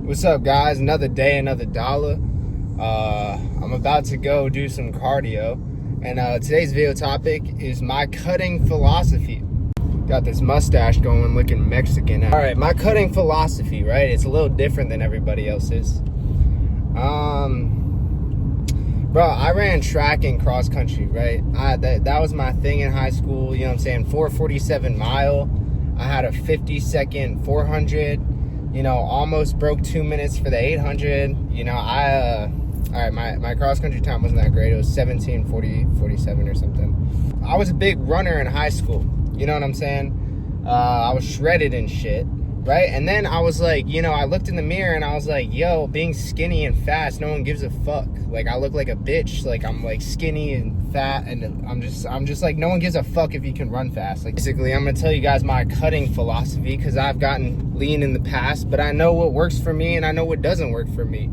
What's up, guys? Another day, another dollar. I'm about to go do some cardio, and today's video topic is my cutting philosophy. Got this mustache going, looking Mexican. All right, my cutting philosophy, right? It's a little different than everybody else's. Bro, I ran track and cross country, right? That was my thing in high school. You know what I'm saying? 4:47 mile. I had a 50-second 400. You know, almost broke 2 minutes for the 800. You know, all right, my cross-country time wasn't that great. It was 17:47 or something. I was a big runner in high school. You know what I'm saying? I was shredded and shit, right? And then I was like, you know, I looked in the mirror and I was like, yo, being skinny and fast, no one gives a fuck. Like, I look like a bitch. Like, I'm like skinny and fat, and I'm just like, no one gives a fuck if you can run fast. Like, basically, I'm gonna tell you guys my cutting philosophy, because I've gotten lean in the past, but I know what works for me and I know what doesn't work for me.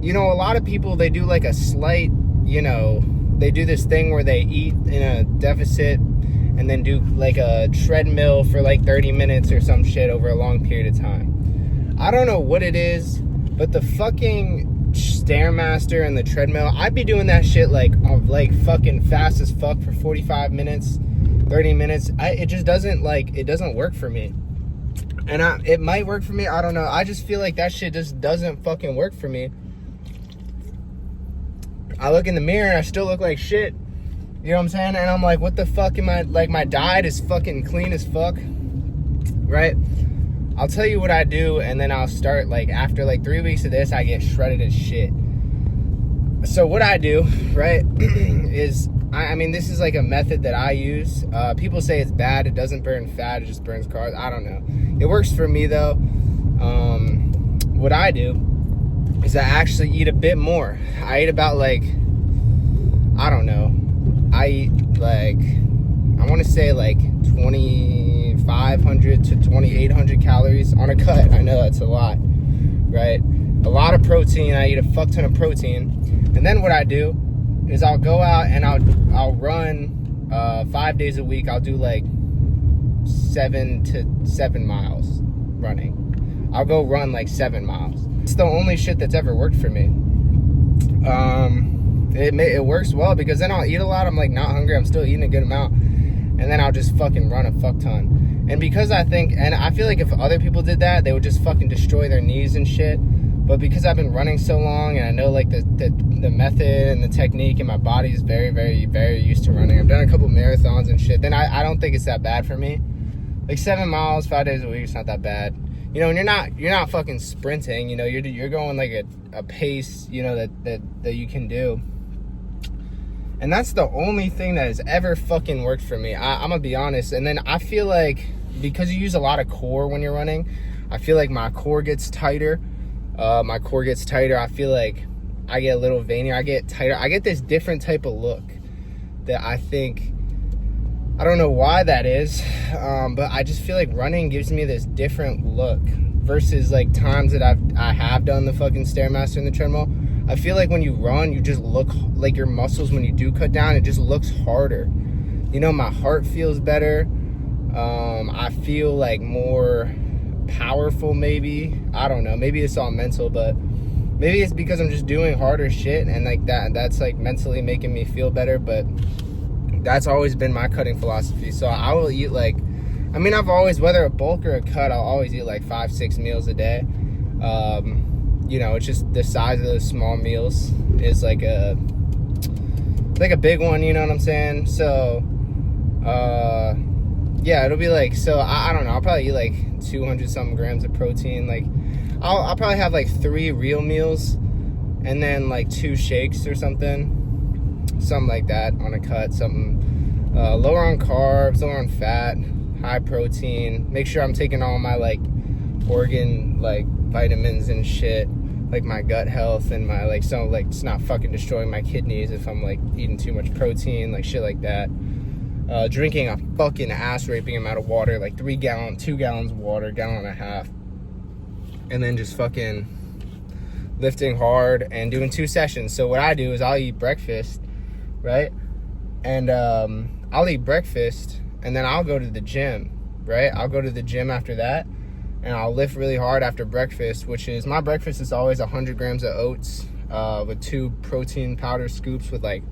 You know, a lot of people, they do like a slight, you know, they do this thing where they eat in a deficit and then do like a treadmill for like 30 minutes or some shit over a long period of time. I don't know what it is, but the fucking Stairmaster and the treadmill, I'd be doing that shit like fucking fast as fuck for 45 minutes, 30 minutes. It just doesn't, like, it doesn't work for me. And it might work for me, I don't know. I just feel like that shit just doesn't fucking work for me. I look in the mirror and I still look like shit. You know what I'm saying? And I'm like, what the fuck am I, like, my diet is fucking clean as fuck, right? I'll tell you what I do, and then I'll start, like, after like 3 weeks of this, I get shredded as shit. So what I do, right, is, I mean, this is like a method that I use. People say it's bad, it doesn't burn fat, it just burns carbs. I don't know. It works for me, though. What I do is I actually eat a bit more. I eat about, like, I don't know. I eat, like, I want to say, like, 2,500 to 2,800 calories on a cut. I know that's a lot, right? A lot of protein. I eat a fuck ton of protein. And then what I do is I'll go out and I'll run 5 days a week. I'll do like 7 miles running. I'll go run like 7 miles. It's the only shit that's ever worked for me. It works well, because then I'll eat a lot. I'm like not hungry. I'm still eating a good amount. And then I'll just fucking run a fuck ton. And because I feel like if other people did that, they would just fucking destroy their knees and shit. But because I've been running so long, and I know like the method and the technique, and my body is very, very, very used to running. I've done a couple marathons and shit. Then I don't think it's that bad for me. Like 7 miles, 5 days a week, it's not that bad. You know, and you're not fucking sprinting. You know, you're going like a pace, you know, that you can do. And that's the only thing that has ever fucking worked for me. I'm gonna be honest. And then I feel like, because you use a lot of core when you're running, I feel like my core gets tighter. I feel like I get a little veinier. I get tighter. I get this different type of look that I think, I don't know why that is, but I just feel like running gives me this different look versus like times that I have done the fucking Stairmaster and the treadmill. I feel like when you run, you just look like your muscles, when you do cut down, it just looks harder. You know, my heart feels better. I feel like more powerful, maybe. I don't know. Maybe it's all mental, but maybe it's because I'm just doing harder shit, and like that's like mentally making me feel better. But that's always been my cutting philosophy. So I will eat like, I mean, I've always, whether a bulk or a cut, I'll always eat like 5-6 meals a day. You know, it's just the size of those small meals is like a big one, you know what I'm saying? So, yeah, it'll be like, so I don't know, I'll probably eat like 200 something grams of protein. Like, I'll probably have like 3 real meals and then like 2 shakes or something like that on a cut. Something lower on carbs, lower on fat, high protein. Make sure I'm taking all my like organ like vitamins and shit, like my gut health and my like, so like it's not fucking destroying my kidneys if I'm like eating too much protein, like shit like that. Drinking a fucking ass raping amount of water, like 2 gallons of water, 1.5 gallons, and then just fucking lifting hard and doing 2 sessions. So what I do is I'll eat breakfast, right? And I'll eat breakfast and then I'll go to the gym, right? I'll go to the gym after that. and I'll lift really hard after breakfast, which is, my breakfast is always 100 grams of oats with 2 protein powder scoops with like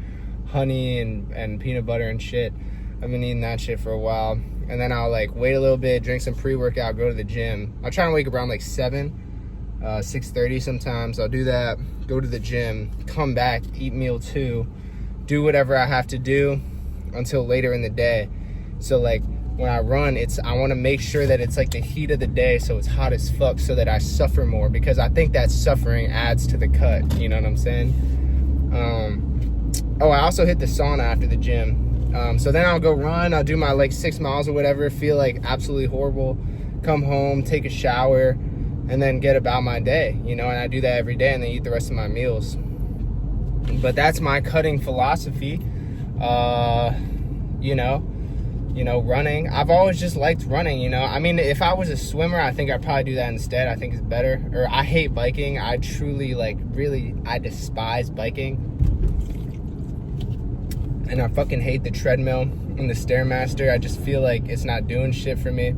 honey and peanut butter and shit. I've been eating that shit for a while. And then I'll like wait a little bit, drink some pre-workout, go to the gym. I'll try to wake up around like 6:30 sometimes. I'll do that, go to the gym, come back, eat meal 2, do whatever I have to do until later in the day. So like when I run, I want to make sure that it's like the heat of the day, so it's hot as fuck, so that I suffer more, because I think that suffering adds to the cut, you know what I'm saying? I also hit the sauna after the gym. So then I'll go run, I'll do my like 6 miles or whatever, feel like absolutely horrible, come home, take a shower, and then get about my day, you know, and I do that every day, and then eat the rest of my meals. But that's my cutting philosophy. You know, running. I've always just liked running, you know. I mean, if I was a swimmer, I think I'd probably do that instead. I think it's better. Or I hate biking. I truly, like, really, I despise biking. And I fucking hate the treadmill and the Stairmaster. I just feel like it's not doing shit for me.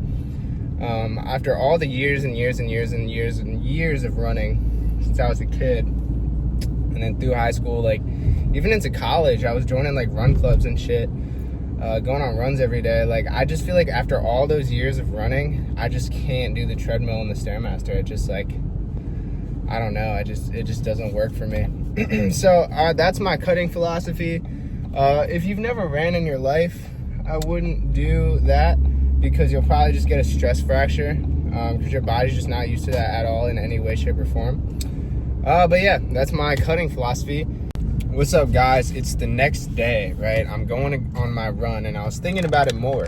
After all the years and years and years and years and years of running since I was a kid, and then through high school, like, even into college, I was joining, like, run clubs and shit. Going on runs every day. Like, I just feel like after all those years of running, I just can't do the treadmill and the Stairmaster. It just, like, I don't know. It just doesn't work for me. So that's my cutting philosophy. If you've never ran in your life, I wouldn't do that, because you'll probably just get a stress fracture, because your body's just not used to that at all in any way, shape, or form. But yeah, that's my cutting philosophy. What's up, guys? It's the next day, right? I'm going on my run, and I was thinking about it more,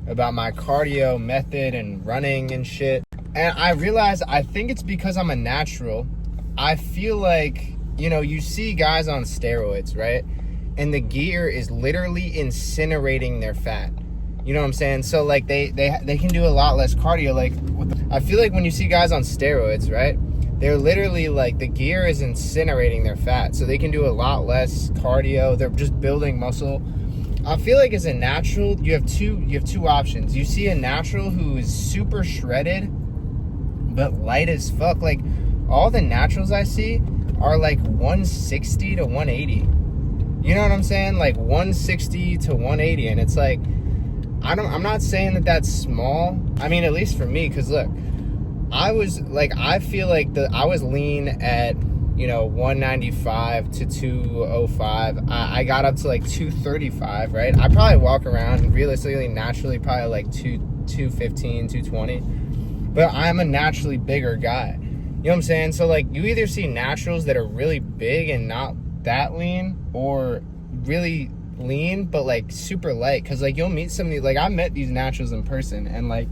about my cardio method and running and shit. And I realized, I think it's because I'm a natural. I feel like, you know, you see guys on steroids, right? And the gear is literally incinerating their fat. You know what I'm saying? So like they can do a lot less cardio. Like, I feel like when you see guys on steroids, right? They're literally like, the gear is incinerating their fat, so they can do a lot less cardio. They're just building muscle. I feel like as a natural, you have two options. You see a natural who is super shredded but light as fuck. Like, all the naturals I see are like 160 to 180. You know what I'm saying? Like 160 to 180, and it's like, I'm not saying that that's small. I mean, at least for me, because look, I feel like I was lean at, you know, 195 to 205. I got up to like 235, right? I probably walk around realistically, naturally, probably like 215, 220. But I'm a naturally bigger guy. You know what I'm saying? So like, you either see naturals that are really big and not that lean, or really lean but like super light. Because like, you'll meet somebody, like, I met these naturals in person, and like,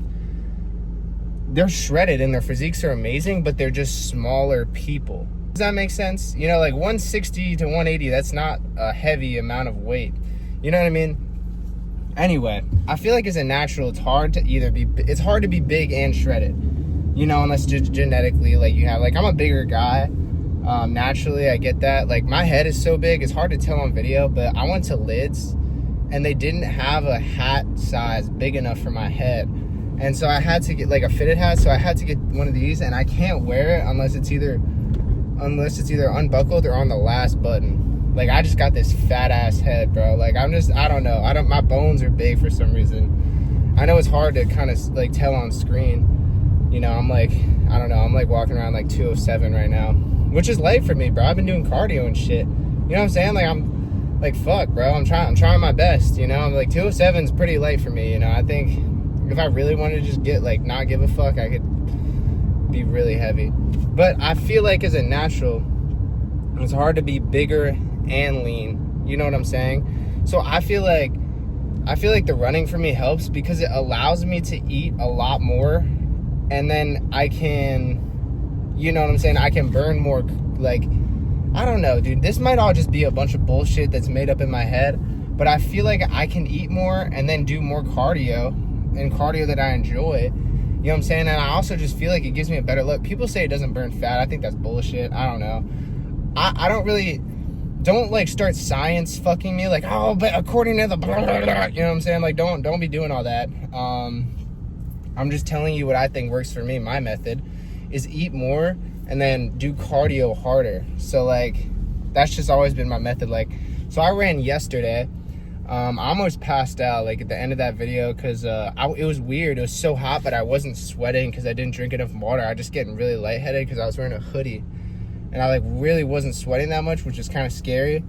they're shredded and their physiques are amazing, but they're just smaller people. Does that make sense? You know, like 160 to 180, that's not a heavy amount of weight. You know what I mean? Anyway, I feel like as a natural, it's hard to be big and shredded. You know, unless just genetically, like, you have, like, I'm a bigger guy. Naturally, I get that. Like, my head is so big, it's hard to tell on video, but I went to Lids, and they didn't have a hat size big enough for my head. And so I had to get like a fitted hat, so I had to get one of these, and I can't wear it unless it's either unbuckled or on the last button. Like, I just got this fat ass head, bro. Like, I don't know. My bones are big for some reason. I know it's hard to kind of like tell on screen. You know, I'm like, I don't know, I'm like walking around like 207 right now, which is light for me, bro. I've been doing cardio and shit. You know what I'm saying? Like, I'm like, fuck, bro. I'm trying my best, you know? I'm like, 207 is pretty light for me, you know? I think if I really wanted to just get, like, not give a fuck, I could be really heavy. But I feel like as a natural, it's hard to be bigger and lean. You know what I'm saying? So I feel like the running for me helps, because it allows me to eat a lot more, and then I can, you know what I'm saying, I can burn more. Like, I don't know, dude. This might all just be a bunch of bullshit that's made up in my head, but I feel like I can eat more and then do more cardio, and cardio that I enjoy. You know what I'm saying? And I also just feel like it gives me a better look. People say it doesn't burn fat. I think that's bullshit. I don't know. I don't like start science fucking me, like, oh, but according to the blah, blah, blah, you know what I'm saying? Like, don't be doing all that. I'm just telling you what I think works for me. My method is eat more and then do cardio harder. So like, that's just always been my method. Like, so I ran yesterday. I almost passed out like at the end of that video because it was weird. It was so hot, but I wasn't sweating because I didn't drink enough water. I was just getting really lightheaded because I was wearing a hoodie, and I like really wasn't sweating that much, which is kind of scary.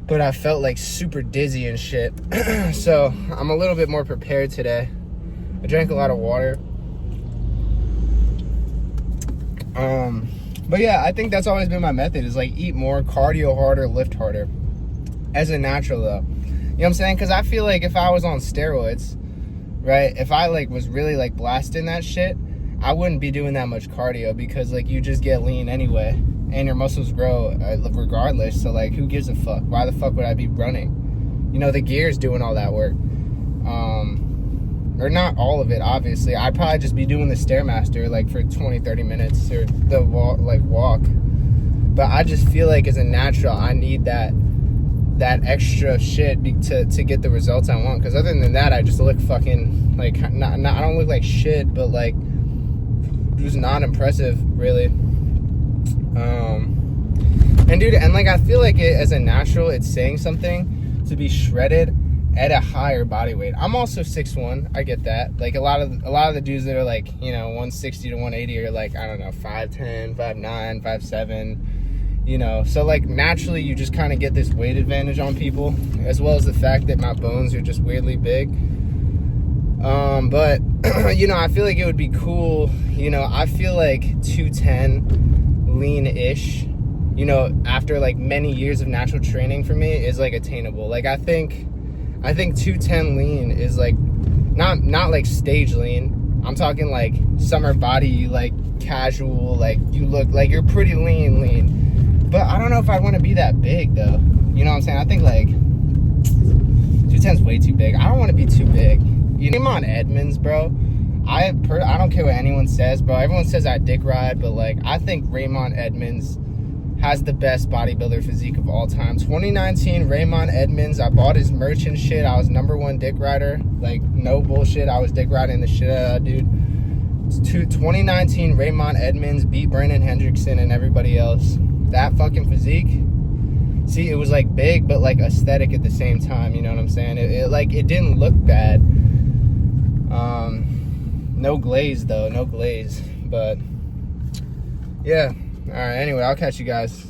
But I felt like super dizzy and shit. So I'm a little bit more prepared today. I drank a lot of water. But yeah, I think that's always been my method, is like eat more, cardio harder, lift harder. As a natural though. You know what I'm saying? Because I feel like if I was on steroids, right, if I like was really like blasting that shit, I wouldn't be doing that much cardio, because like you just get lean anyway and your muscles grow regardless. So like, who gives a fuck? Why the fuck would I be running? You know, the gear's doing all that work. Or not all of it, obviously. I'd probably just be doing the Stairmaster like for 20-30 minutes, or the walk. But I just feel like as a natural, I need that extra shit to get the results I want. Because other than that, I just look fucking like I don't look like shit, but like just not impressive really. And dude, and like I feel like it as a natural, it's saying something to be shredded at a higher body weight. I'm also 6'1", I get that. Like a lot of the dudes that are like, you know, 160 to 180 are like, I don't know, 5'10", 5'9", 5'7", you know. So like naturally you just kind of get this weight advantage on people, as well as the fact that my bones are just weirdly big. But you know, I feel like it would be cool, you know, I feel like 210 lean-ish, you know, after like many years of natural training for me is like attainable. Like I think 210 lean is like not like stage lean. I'm talking like summer body, like casual, like you look like you're pretty lean. But I don't know if I want to be that big though. You know what I'm saying? I think like 210's way too big. I don't want to be too big. You know, Raymond Edmonds, bro. I don't care what anyone says, bro. Everyone says I dick ride, but like I think Raymond Edmonds has the best bodybuilder physique of all time. 2019 Raymond Edmonds, I bought his merch and shit. I was #1 dick rider. Like, no bullshit. I was dick riding the shit out of that dude. 2019 Raymond Edmonds beat Brandon Hendrickson and everybody else. That fucking physique. See, it was like big, but like aesthetic at the same time. You know what I'm saying? It didn't look bad. No glaze though, no glaze. But yeah. All right, anyway, I'll catch you guys.